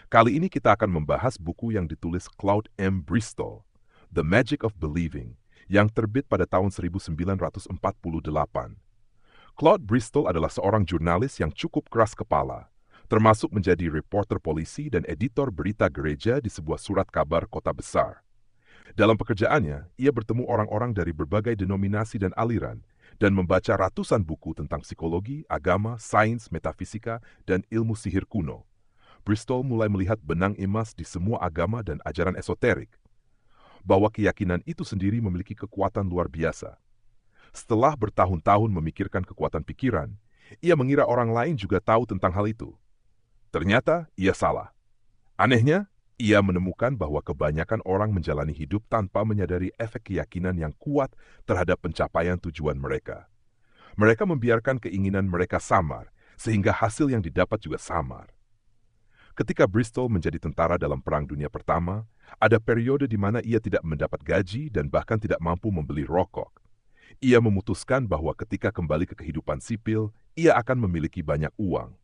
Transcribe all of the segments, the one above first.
Kali ini kita akan membahas buku yang ditulis Claude M. Bristol, The Magic of Believing, yang terbit pada tahun 1948. Claude Bristol adalah seorang jurnalis yang cukup keras kepala, termasuk menjadi reporter polisi dan editor berita gereja di sebuah surat kabar kota besar. Dalam pekerjaannya, ia bertemu orang-orang dari berbagai denominasi dan aliran, dan membaca ratusan buku tentang psikologi, agama, sains, metafisika, dan ilmu sihir kuno. Bristol mulai melihat benang emas di semua agama dan ajaran esoterik, bahwa keyakinan itu sendiri memiliki kekuatan luar biasa. Setelah bertahun-tahun memikirkan kekuatan pikiran, ia mengira orang lain juga tahu tentang hal itu. Ternyata ia salah. Anehnya, ia menemukan bahwa kebanyakan orang menjalani hidup tanpa menyadari efek keyakinan yang kuat terhadap pencapaian tujuan mereka. Mereka membiarkan keinginan mereka samar, sehingga hasil yang didapat juga samar. Ketika Bristol menjadi tentara dalam Perang Dunia Pertama, ada periode di mana ia tidak mendapat gaji dan bahkan tidak mampu membeli rokok. Ia memutuskan bahwa ketika kembali ke kehidupan sipil, ia akan memiliki banyak uang.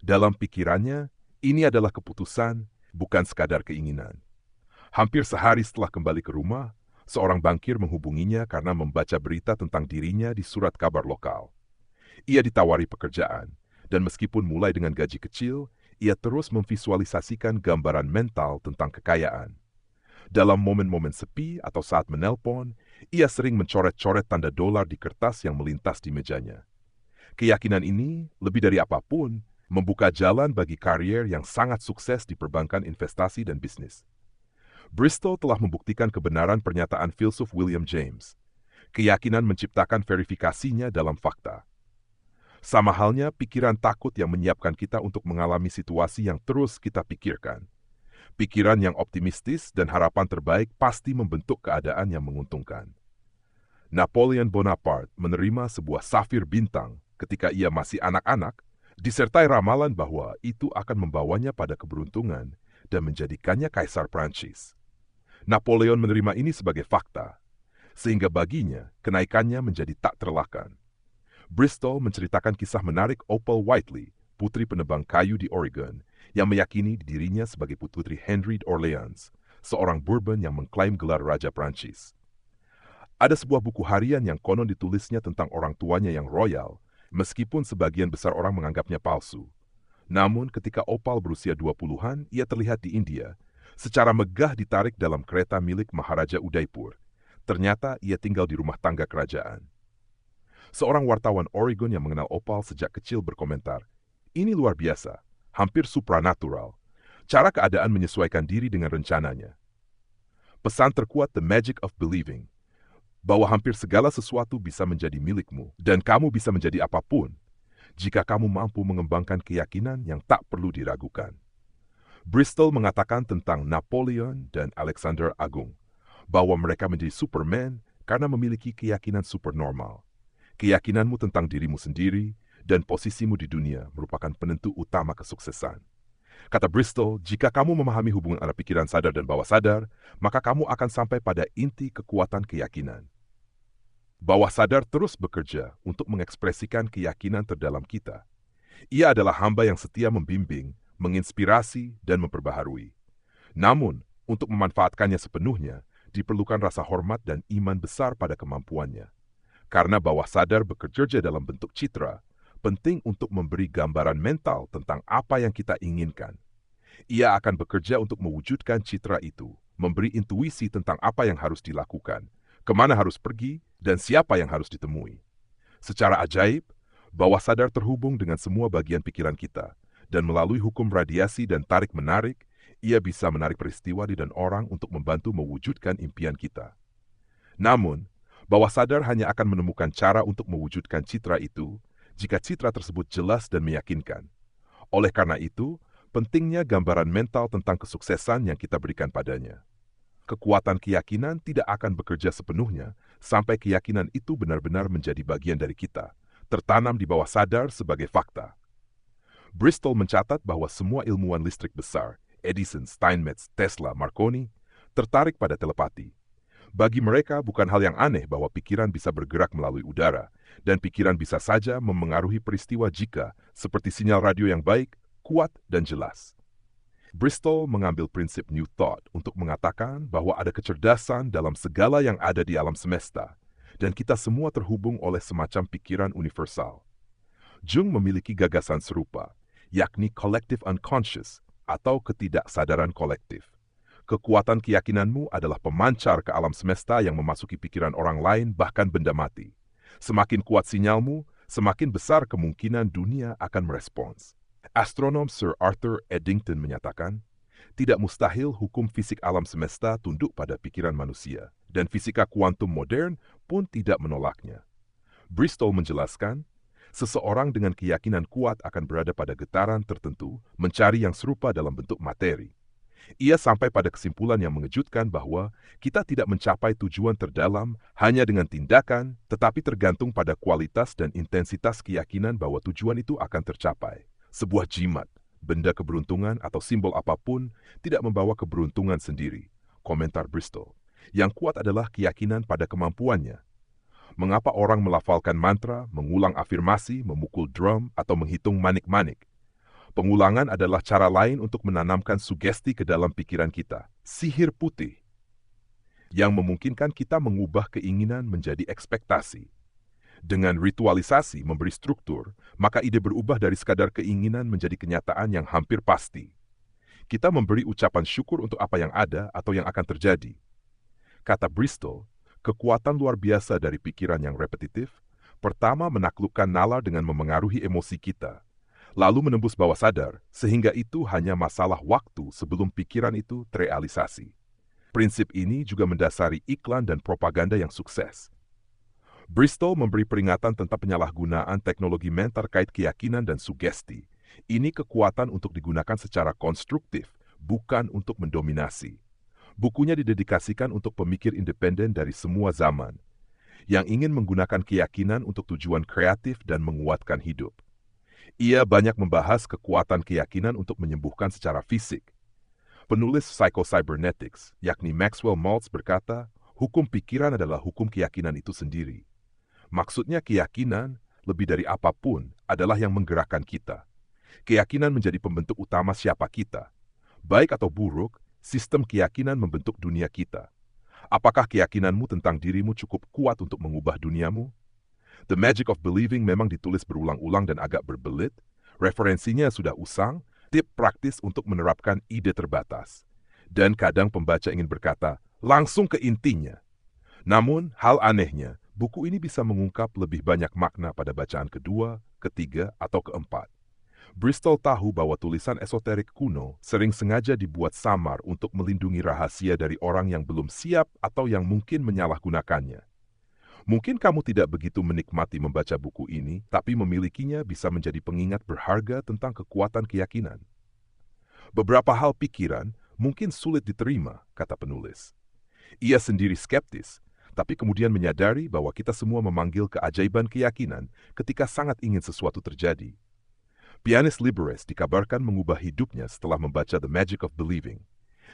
Dalam pikirannya, ini adalah keputusan, bukan sekadar keinginan. Hampir sehari setelah kembali ke rumah, seorang bankir menghubunginya karena membaca berita tentang dirinya di surat kabar lokal. Ia ditawari pekerjaan, dan meskipun mulai dengan gaji kecil, ia terus memvisualisasikan gambaran mental tentang kekayaan. Dalam momen-momen sepi atau saat menelpon, ia sering mencoret-coret tanda dolar di kertas yang melintas di mejanya. Keyakinan ini, lebih dari apapun, membuka jalan bagi karier yang sangat sukses di perbankan investasi dan bisnis. Bristol telah membuktikan kebenaran pernyataan filsuf William James. Keyakinan menciptakan verifikasinya dalam fakta. Sama halnya pikiran takut yang menyiapkan kita untuk mengalami situasi yang terus kita pikirkan. Pikiran yang optimistis dan harapan terbaik pasti membentuk keadaan yang menguntungkan. Napoleon Bonaparte menerima sebuah safir bintang ketika ia masih anak-anak, disertai ramalan bahwa itu akan membawanya pada keberuntungan dan menjadikannya kaisar Prancis. Napoleon menerima ini sebagai fakta, sehingga baginya kenaikannya menjadi tak terelakkan. Bristol menceritakan kisah menarik Opal Whiteley, putri penebang kayu di Oregon, yang meyakini dirinya sebagai putri Henry d'Orleans, seorang Bourbon yang mengklaim gelar Raja Prancis. Ada sebuah buku harian yang konon ditulisnya tentang orang tuanya yang royal, meskipun sebagian besar orang menganggapnya palsu. Namun ketika Opal berusia 20-an, ia terlihat di India, secara megah ditarik dalam kereta milik Maharaja Udaipur. Ternyata ia tinggal di rumah tangga kerajaan. Seorang wartawan Oregon yang mengenal Opal sejak kecil berkomentar, "Ini luar biasa, hampir supranatural. Cara keadaan menyesuaikan diri dengan rencananya." Pesan terkuat The Magic of Believing, bahwa hampir segala sesuatu bisa menjadi milikmu, dan kamu bisa menjadi apapun, jika kamu mampu mengembangkan keyakinan yang tak perlu diragukan. Bristol mengatakan tentang Napoleon dan Alexander Agung, bahwa mereka menjadi Superman karena memiliki keyakinan supernormal. Keyakinanmu tentang dirimu sendiri dan posisimu di dunia merupakan penentu utama kesuksesan. Kata Bristol, jika kamu memahami hubungan antara pikiran sadar dan bawah sadar, maka kamu akan sampai pada inti kekuatan keyakinan. Bawah sadar terus bekerja untuk mengekspresikan keyakinan terdalam kita. Ia adalah hamba yang setia membimbing, menginspirasi, dan memperbaharui. Namun, untuk memanfaatkannya sepenuhnya, diperlukan rasa hormat dan iman besar pada kemampuannya. Karena bawah sadar bekerja dalam bentuk citra, penting untuk memberi gambaran mental tentang apa yang kita inginkan. Ia akan bekerja untuk mewujudkan citra itu, memberi intuisi tentang apa yang harus dilakukan, kemana harus pergi, dan siapa yang harus ditemui. Secara ajaib, bawah sadar terhubung dengan semua bagian pikiran kita, dan melalui hukum radiasi dan tarik-menarik, ia bisa menarik peristiwa dan orang untuk membantu mewujudkan impian kita. Namun, bawah sadar hanya akan menemukan cara untuk mewujudkan citra itu jika citra tersebut jelas dan meyakinkan. Oleh karena itu, pentingnya gambaran mental tentang kesuksesan yang kita berikan padanya. Kekuatan keyakinan tidak akan bekerja sepenuhnya sampai keyakinan itu benar-benar menjadi bagian dari kita, tertanam di bawah sadar sebagai fakta. Bristol mencatat bahwa semua ilmuwan listrik besar, Edison, Steinmetz, Tesla, Marconi, tertarik pada telepati. Bagi mereka bukan hal yang aneh bahwa pikiran bisa bergerak melalui udara, dan pikiran bisa saja memengaruhi peristiwa jika, seperti sinyal radio yang baik, kuat, dan jelas. Bristol mengambil prinsip New Thought untuk mengatakan bahwa ada kecerdasan dalam segala yang ada di alam semesta, dan kita semua terhubung oleh semacam pikiran universal. Jung memiliki gagasan serupa, yakni collective unconscious atau ketidaksadaran kolektif. Kekuatan keyakinanmu adalah pemancar ke alam semesta yang memasuki pikiran orang lain bahkan benda mati. Semakin kuat sinyalmu, semakin besar kemungkinan dunia akan merespons. Astronom Sir Arthur Eddington menyatakan, tidak mustahil hukum fisik alam semesta tunduk pada pikiran manusia, dan fisika kuantum modern pun tidak menolaknya. Bristol menjelaskan, seseorang dengan keyakinan kuat akan berada pada getaran tertentu, mencari yang serupa dalam bentuk materi. Ia sampai pada kesimpulan yang mengejutkan bahwa kita tidak mencapai tujuan terdalam hanya dengan tindakan, tetapi tergantung pada kualitas dan intensitas keyakinan bahwa tujuan itu akan tercapai. Sebuah jimat, benda keberuntungan atau simbol apapun tidak membawa keberuntungan sendiri, komentar Bristol. Yang kuat adalah keyakinan pada kemampuannya. Mengapa orang melafalkan mantra, mengulang afirmasi, memukul drum, atau menghitung manik-manik? Pengulangan adalah cara lain untuk menanamkan sugesti ke dalam pikiran kita, sihir putih, yang memungkinkan kita mengubah keinginan menjadi ekspektasi. Dengan ritualisasi memberi struktur, maka ide berubah dari sekadar keinginan menjadi kenyataan yang hampir pasti. Kita memberi ucapan syukur untuk apa yang ada atau yang akan terjadi. Kata Bristol, kekuatan luar biasa dari pikiran yang repetitif, pertama menaklukkan nalar dengan memengaruhi emosi kita, lalu menembus bawah sadar, sehingga itu hanya masalah waktu sebelum pikiran itu terrealisasi. Prinsip ini juga mendasari iklan dan propaganda yang sukses. Bristol memberi peringatan tentang penyalahgunaan teknologi mental terkait keyakinan dan sugesti. Ini kekuatan untuk digunakan secara konstruktif, bukan untuk mendominasi. Bukunya didedikasikan untuk pemikir independen dari semua zaman, yang ingin menggunakan keyakinan untuk tujuan kreatif dan menguatkan hidup. Ia banyak membahas kekuatan keyakinan untuk menyembuhkan secara fisik. Penulis Psycho-Cybernetics, yakni Maxwell Maltz berkata, hukum pikiran adalah hukum keyakinan itu sendiri. Maksudnya keyakinan, lebih dari apapun, adalah yang menggerakkan kita. Keyakinan menjadi pembentuk utama siapa kita. Baik atau buruk, sistem keyakinan membentuk dunia kita. Apakah keyakinanmu tentang dirimu cukup kuat untuk mengubah duniamu? The Magic of Believing memang ditulis berulang-ulang dan agak berbelit, referensinya sudah usang, tip praktis untuk menerapkan ide terbatas. Dan kadang pembaca ingin berkata, langsung ke intinya. Namun, hal anehnya, buku ini bisa mengungkap lebih banyak makna pada bacaan kedua, ketiga, atau keempat. Bristol tahu bahwa tulisan esoterik kuno sering sengaja dibuat samar untuk melindungi rahasia dari orang yang belum siap atau yang mungkin menyalahgunakannya. Mungkin kamu tidak begitu menikmati membaca buku ini, tapi memilikinya bisa menjadi pengingat berharga tentang kekuatan keyakinan. Beberapa hal pikiran mungkin sulit diterima, kata penulis. Ia sendiri skeptis, tapi kemudian menyadari bahwa kita semua memanggil keajaiban keyakinan ketika sangat ingin sesuatu terjadi. Pianis Liberes dikabarkan mengubah hidupnya setelah membaca The Magic of Believing.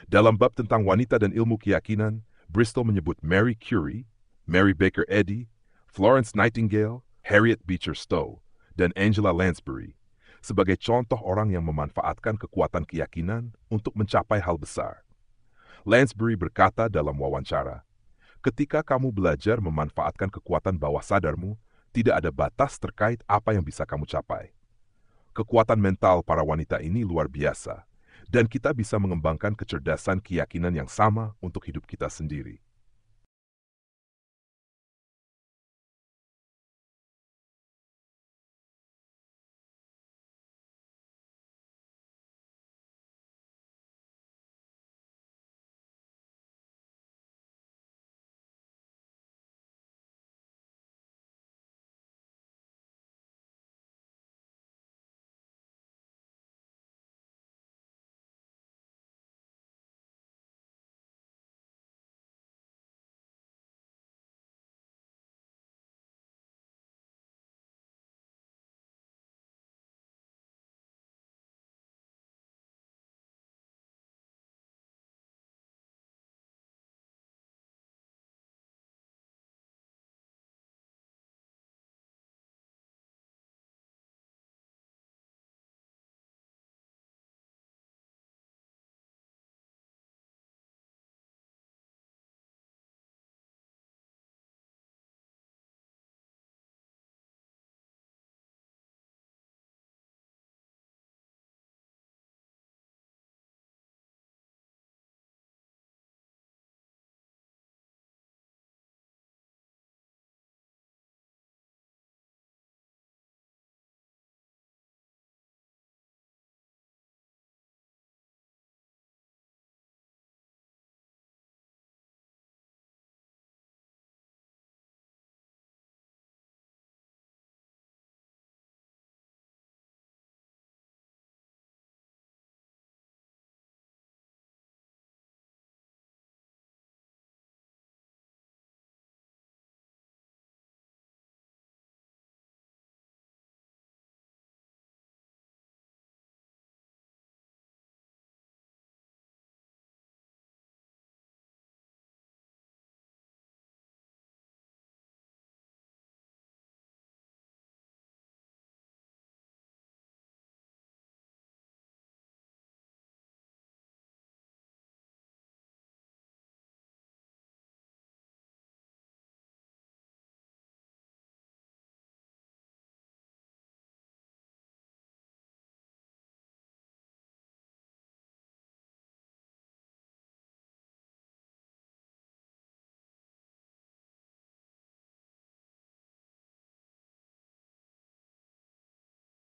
Dalam bab tentang wanita dan ilmu keyakinan, Bristol menyebut Marie Curie, Mary Baker Eddy, Florence Nightingale, Harriet Beecher Stowe, dan Angela Lansbury sebagai contoh orang yang memanfaatkan kekuatan keyakinan untuk mencapai hal besar. Lansbury berkata dalam wawancara, ketika kamu belajar memanfaatkan kekuatan bawah sadarmu, tidak ada batas terkait apa yang bisa kamu capai. Kekuatan mental para wanita ini luar biasa, dan kita bisa mengembangkan kecerdasan keyakinan yang sama untuk hidup kita sendiri.